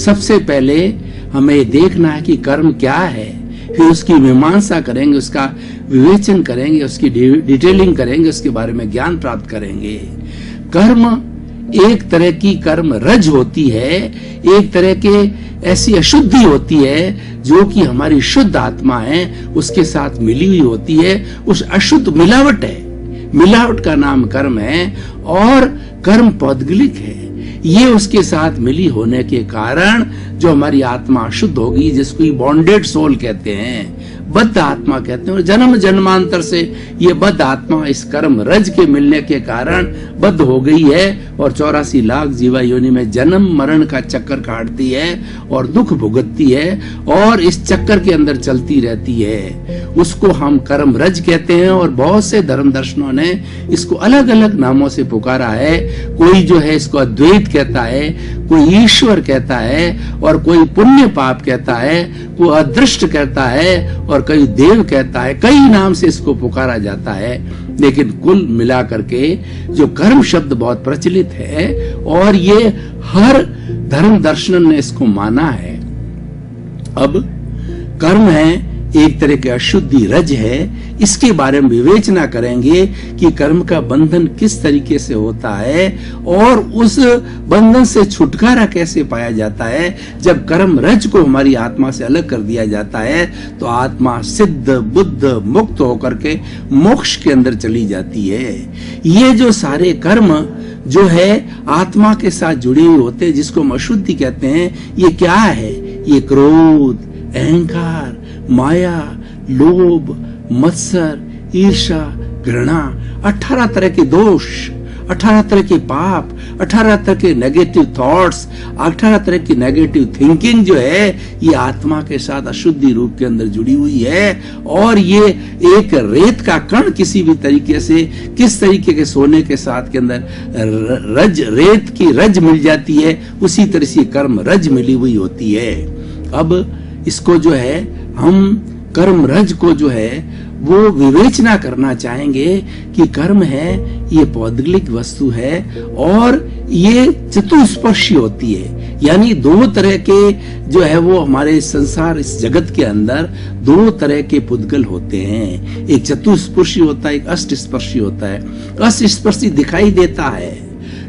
सबसे पहले हमें देखना है कि कर्म क्या है, फिर उसकी मीमांसा करेंगे, उसका विवेचन करेंगे, उसकी डिटेलिंग करेंगे, उसके बारे में ज्ञान प्राप्त करेंगे। कर्म एक तरह की कर्म रज होती है, एक तरह के ऐसी अशुद्धि होती है जो कि हमारी शुद्ध आत्मा है उसके साथ मिली हुई होती है। उस अशुद्ध मिलावट है, मिलावट का नाम कर्म है, और कर्म पौद्गलिक है। ये उसके साथ मिली होने के कारण जो हमारी आत्मा शुद्ध होगी, जिसको बॉन्डेड सोल कहते हैं, बद्ध आत्मा कहते हैं, और जन्म जन्मांतर से ये बद्ध आत्मा इस कर्म रज के मिलने के कारण बद्ध हो गई है और 84 लाख जीवा योनि में जन्म मरण का चक्कर काटती है और दुख भुगतती है और इस चक्कर के अंदर चलती रहती है। उसको हम कर्म रज कहते हैं, और बहुत से धर्म दर्शनों ने इसको अलग अलग नामों से पुकारा है। कोई जो है इसको अद्वैत कहता है, कोई ईश्वर कहता है, और कोई पुण्य पाप कहता है, कोई अदृष्ट कहता है, और कई देव कहता है। कई नाम से इसको पुकारा जाता है, लेकिन कुल मिला करके जो कर्म शब्द बहुत प्रचलित है, और ये हर धर्म दर्शन ने इसको माना है। अब कर्म है एक तरह की अशुद्धि रज है, इसके बारे में विवेचना करेंगे कि कर्म का बंधन किस तरीके से होता है और उस बंधन से छुटकारा कैसे पाया जाता है। जब कर्म रज को हमारी आत्मा से अलग कर दिया जाता है तो आत्मा सिद्ध बुद्ध मुक्त होकर के मोक्ष के अंदर चली जाती है। ये जो सारे कर्म जो है आत्मा के साथ जुड़े हुए होते हैं, जिसको हम अशुद्धि कहते हैं, ये क्या है? ये क्रोध, अहंकार, माया, लोभ, मत्सर, ईर्षा, घृणा, 18 तरह के दोष, 18 तरह के पाप, 18 तरह के नेगेटिव थॉट्स, 18 तरह की नेगेटिव थिंकिंग जो है ये आत्मा के साथ अशुद्धि रूप के अंदर जुड़ी हुई है। और ये एक रेत का कण किसी भी तरीके से, किस तरीके के सोने के साथ के अंदर रज, रेत की रज मिल जाती है, उसी तरह से कर्म रज मिली हुई होती है। अब इसको जो है हम कर्म रज को जो है वो विवेचना करना चाहेंगे कि कर्म है ये पौद्गलिक वस्तु है और ये चतुष्पर्शी होती है, यानी दो तरह के जो है वो हमारे संसार इस जगत के अंदर दो तरह के पुद्गल होते हैं। एक चतुष्पर्शी होता है, एक अष्टस्पर्शी होता है। अष्टस्पर्शी दिखाई देता है,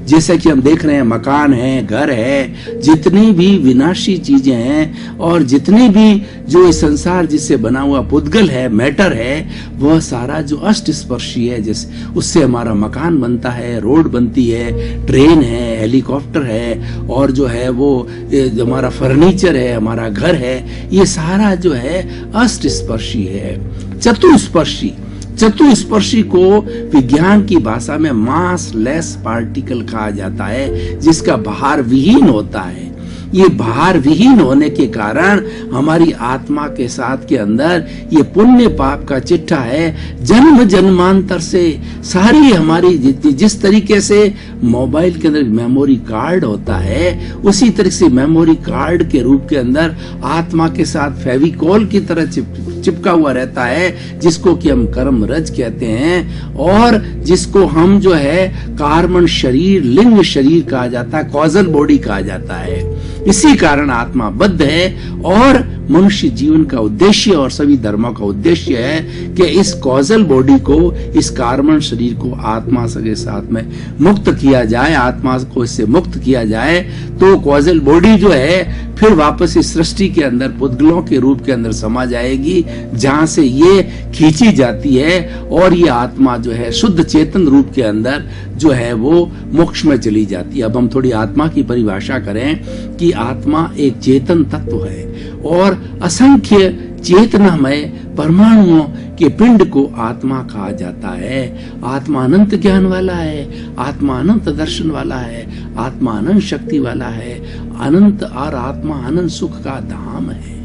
जैसे कि हम देख रहे हैं मकान है, घर है, जितनी भी विनाशी चीजें हैं और जितनी भी जो इस संसार जिससे बना हुआ पुद्गल है, मैटर है, वह सारा जो अष्टस्पर्शी है, जैसे उससे हमारा मकान बनता है, रोड बनती है, ट्रेन है, हेलीकॉप्टर है, और जो है वो जो हमारा फर्नीचर है, हमारा घर है, ये सारा जो है अष्टस्पर्शी है। चतुष्पर्शी, चतुष्पर्शी को विज्ञान की भाषा में मास लेस पार्टिकल कहा जाता है, जिसका भार विहीन होता है। ये भार विहीन होने के कारण हमारी आत्मा के साथ के अंदर ये पुण्य पाप का चिट्ठा है। जन्म जन्मांतर से सारी हमारी जिस तरीके से मोबाइल के अंदर मेमोरी कार्ड होता है, उसी तरह से मेमोरी कार्ड के रूप के अंदर आत्मा के साथ फेविकोल की तरह चिपका हुआ रहता है, जिसको कि हम कर्म रज कहते हैं, और जिसको हम जो है कार्बन शरीर, लिंग शरीर कहा जाता है, कॉजल बॉडी कहा जाता है। इसी कारण आत्मा बद्ध है, और मनुष्य जीवन का उद्देश्य और सभी धर्मों का उद्देश्य है कि इस कॉजल बॉडी को, इस कार्बन शरीर को आत्मा के साथ में मुक्त किया जाए, आत्मा को इससे मुक्त किया जाए, तो कॉजल बॉडी जो है फिर वापस इस सृष्टि के अंदर पुद्गलों के रूप के अंदर समा जाएगी, जहां से ये खींची जाती है, और ये आत्मा जो है शुद्ध चेतन रूप के अंदर जो है वो मोक्ष में चली जाती है। अब हम थोड़ी आत्मा की परिभाषा करें कि आत्मा एक चेतन तत्व है और असंख्य चेतनामय परमाणुओं के पिंड को आत्मा कहा जाता है। आत्मा अनंत ज्ञान वाला है, आत्मा अनंत दर्शन वाला है, आत्मा अनंत शक्ति वाला है, अनंत और आत्मा अनंत सुख का धाम है।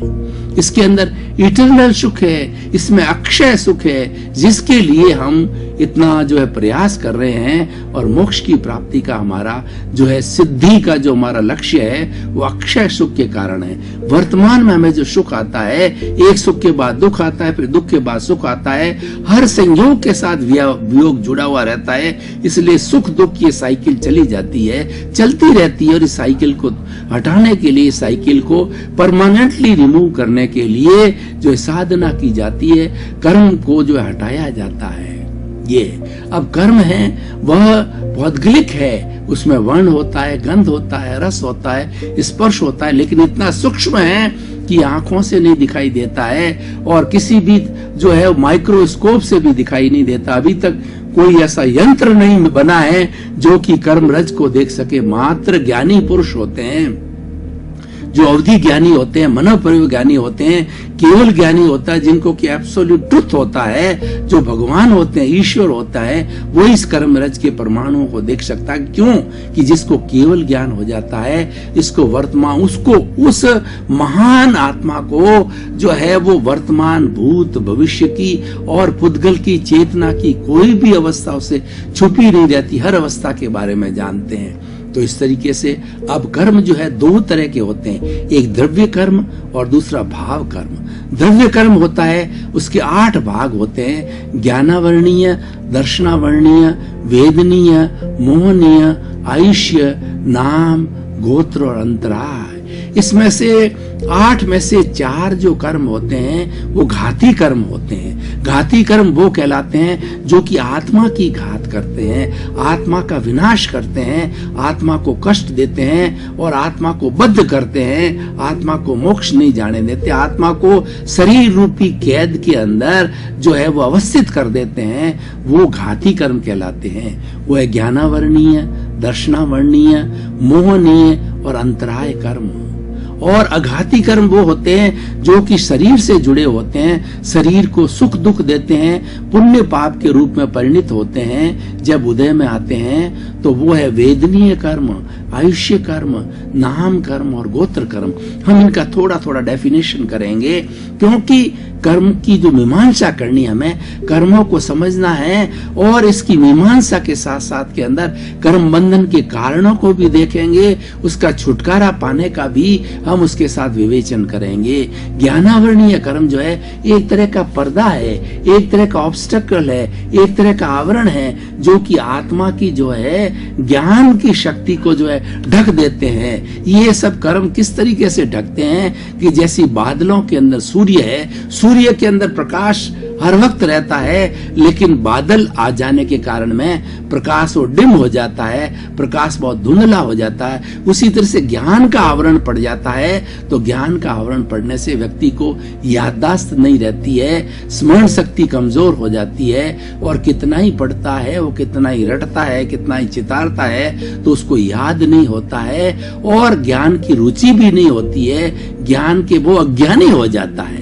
इसके अंदर इटर्नल सुख है, इसमें अक्षय सुख है, जिसके लिए हम इतना जो है प्रयास कर रहे हैं, और मोक्ष की प्राप्ति का हमारा जो है सिद्धि का जो हमारा लक्ष्य है वो अक्षय सुख के कारण है। वर्तमान में हमें जो सुख आता है, एक सुख के बाद दुख आता है, फिर दुख के बाद सुख सुख आता है, हर संयोग के साथ वियोग जुड़ा हुआ रहता है, इसलिए सुख दुख की साइकिल चली जाती है, चलती रहती है। और इस साइकिल को हटाने के लिए, साइकिल को परमानेंटली रिमूव करने के लिए जो साधना की जाती है, कर्म को जो हटाया जाता है। ये अब कर्म है वह भौगोलिक है, उसमें वर्ण होता है, गंध होता है, रस होता है, स्पर्श होता है, लेकिन इतना सूक्ष्म है कि आंखों से नहीं दिखाई देता है और किसी भी जो है माइक्रोस्कोप से भी दिखाई नहीं देता। अभी तक कोई ऐसा यंत्र नहीं बना है जो कि कर्म रज को देख सके। मात्र ज्ञानी पुरुष होते हैं, जो अवधि ज्ञानी होते हैं, मनोपरिव ज्ञानी होते हैं, केवल ज्ञानी होता है, जिनको कि एब्सोल्यूट ट्रुथ होता है, जो भगवान होते हैं, ईश्वर होता है, वो इस कर्म रज के परमाणुओं को देख सकता है। क्यों? कि जिसको केवल ज्ञान हो जाता है, इसको वर्तमान, उसको उस महान आत्मा को जो है वो वर्तमान, भूत, भविष्य की और पुद्गल की चेतना की कोई भी अवस्था उसे छुपी नहीं रहती, हर अवस्था के बारे में जानते हैं। तो इस तरीके से अब कर्म जो है दो तरह के होते हैं, एक द्रव्य कर्म और दूसरा भाव कर्म। द्रव्य कर्म होता है, उसके 8 भाग होते हैं, ज्ञानावर्णीय, दर्शनावर्णीय, वेदनीय, मोहनीय, आयुष्य, नाम, गोत्र और अंतराय। इसमें से 8 में से 4 जो कर्म होते हैं वो घाती कर्म होते हैं। घाती कर्म वो कहलाते हैं जो कि आत्मा की घात करते हैं, आत्मा का विनाश करते हैं, आत्मा को कष्ट देते हैं और आत्मा को बद्ध करते हैं, आत्मा को मोक्ष नहीं जाने देते, आत्मा को शरीर रूपी कैद के अंदर जो है वो अवस्थित कर देते हैं। वो घाती कर्म कहलाते हैं। वो है ज्ञानावर्णीय, दर्शनावर्णीय, मोहनीय और अंतराय कर्म। और अघाती कर्म वो होते हैं जो कि शरीर से जुड़े होते हैं, शरीर को सुख दुख देते हैं, पुण्य पाप के रूप में परिणित होते हैं। जब उदय में आते हैं तो वो है वेदनीय कर्म, आयुष्य कर्म, नाम कर्म और गोत्र कर्म। हम इनका थोड़ा थोड़ा डेफिनेशन करेंगे, क्योंकि कर्म की जो मीमांसा करनी, हमें कर्मों को समझना है और इसकी मीमांसा के साथ साथ के अंदर कर्म बंधन के कारणों को भी देखेंगे, उसका छुटकारा पाने का भी हम उसके साथ विवेचन करेंगे। ज्ञानावर्णीय कर्म जो है एक तरह का पर्दा है, एक तरह का ऑब्स्टेकल है, एक तरह का आवरण है, जो कि आत्मा की जो है ज्ञान की शक्ति को जो है ढक देते हैं। ये सब कर्म किस तरीके से ढकते हैं कि जैसी बादलों के अंदर सूर्य है, सूर्य के अंदर प्रकाश हर वक्त रहता है, लेकिन बादल आ जाने के कारण में प्रकाश वो डिम हो जाता है, प्रकाश बहुत धुंधला हो जाता है। उसी तरह से ज्ञान का आवरण पड़ जाता है, तो ज्ञान का आवरण पड़ने से व्यक्ति को याददाश्त नहीं रहती है, स्मरण शक्ति कमजोर हो जाती है और कितना ही पढ़ता है, वो कितना ही रटता है, कितना ही चितारता है, तो उसको याद नहीं होता है और ज्ञान की रुचि भी नहीं होती है, ज्ञान के वो अज्ञानी हो जाता है।